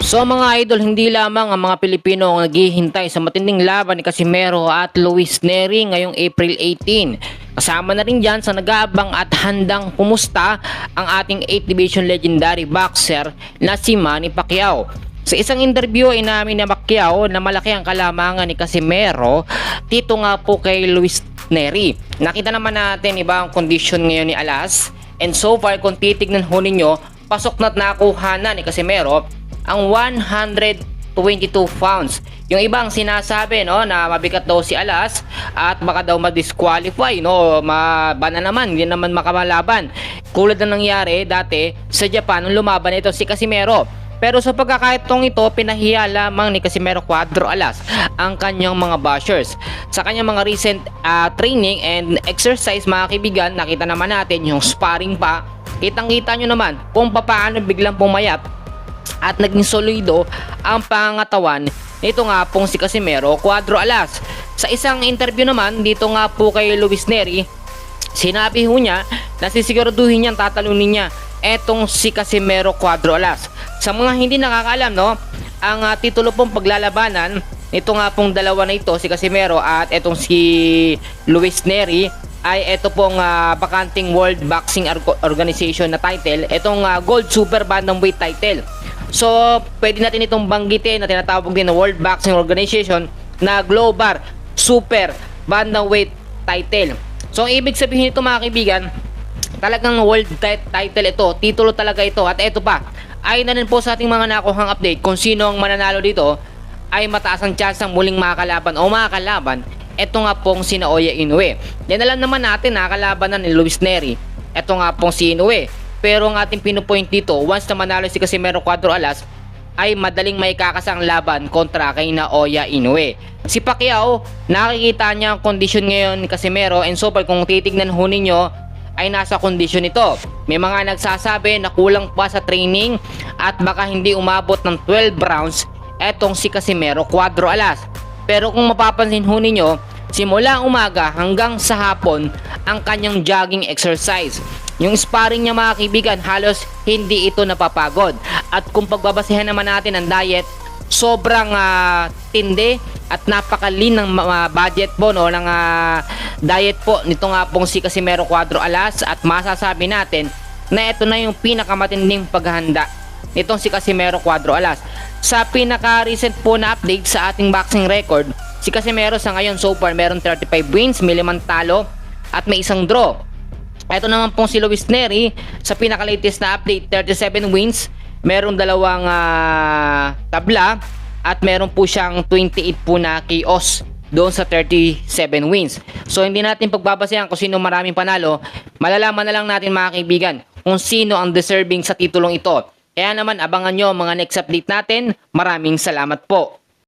So mga idol, hindi lamang ang mga Pilipino ang naghihintay sa matinding laban ni Casimero at Luis Neri ngayong April 18. Kasama na rin dyan sa nag-aabang at handang kumusta ang ating 8th Division legendary boxer na si Manny Pacquiao. Sa isang interview ay namin na Pacquiao na malaki ang kalamangan ni Casimero dito nga po kay Luis Neri. Nakita naman natin iba ang kondisyon ngayon ni Alas, and so far kung titignan ho ninyo, pasok na't nakuha na ni Casimero ang 122 pounds. Yung ibang sinasabi na mabigat daw si Alas at baka daw ma-disqualify, mabana naman, hindi naman makamalaban. Kulad na nangyari dati sa Japan nung lumaban ito si Casimero. Pero sa pagkakataong ito, pinahiya lamang ni Casimero Cuadro Alas ang kanyang mga bashers. Sa kanyang mga recent training and exercise, mga kaibigan, nakita naman natin yung sparring pa. Kitang-kita nyo naman kung paano biglang pumayat at naging solido ang pangatawan nito nga pong si Casimero Cuadro Alas. Sa isang interview naman dito nga po kay Luis Neri, sinabi ho niya na sisiguraduhin niyang tatalunin niya etong si Casimero Cuadro Alas. Sa mga hindi nakakaalam, ang titulo pong paglalabanan nito nga pong dalawa na ito, si Casimero at etong si Luis Neri, ay ito pong bakanting World Boxing Organization na title, itong Gold Super Bantamweight title. So, pwede natin itong banggitin na tinatawag din na World Boxing Organization na Global Super Bantamweight title. So, ang ibig sabihin nito, mga kaibigan, talagang world title ito, titulo talaga ito. At ito pa, ay na rin po sa ating mga nakuhang update kung sino ang mananalo dito, ay mataas ang chance ng muling makakalaban o makakalaban. Ito nga pong si Naoya Inoue. Yan alam naman natin, nakakalaban na ni Luis Neri. Ito nga pong si Inoue. Pero ang ating pinupoint dito, once na manalo si Casimero Cuadro Alas, ay madaling may kakasang laban kontra kay Naoya Inoue. Si Pacquiao, nakikita niya ang kondisyon ngayon ni Casimero, and so far kung titignan ho ninyo, ay nasa kondisyon ito. May mga nagsasabi na kulang pa sa training at baka hindi umabot ng 12 rounds etong si Casimero Cuadro Alas. Pero kung mapapansin ho ninyo, simula umaga hanggang sa hapon ang kanyang jogging exercise. Yung sparring niya, mga kaibigan, halos hindi ito napapagod. At kung pagbabasehan naman natin ang diet, sobrang tindi at napakalin ng budget po ng diet po nito nga pong si Casimero Cuadro Alas, at masasabi natin na ito na yung pinakamatinding paghahanda nitong si Casimero Cuadro Alas. Sa pinaka-recent po na update sa ating boxing record, si Casimero sa ngayon so far meron 35 wins, may 5 talo at may 1 draw. Ito naman pong si Luis Neri sa pinaka-latest na update, 37 wins, meron 2 tabla at meron po siyang 28 po na KOs doon sa 37 wins. So hindi natin pagbabasehan kung sino maraming panalo, malalaman na lang natin, mga kaibigan, kung sino ang deserving sa titulong ito. Kaya naman abangan nyo mga next update natin. Maraming salamat po.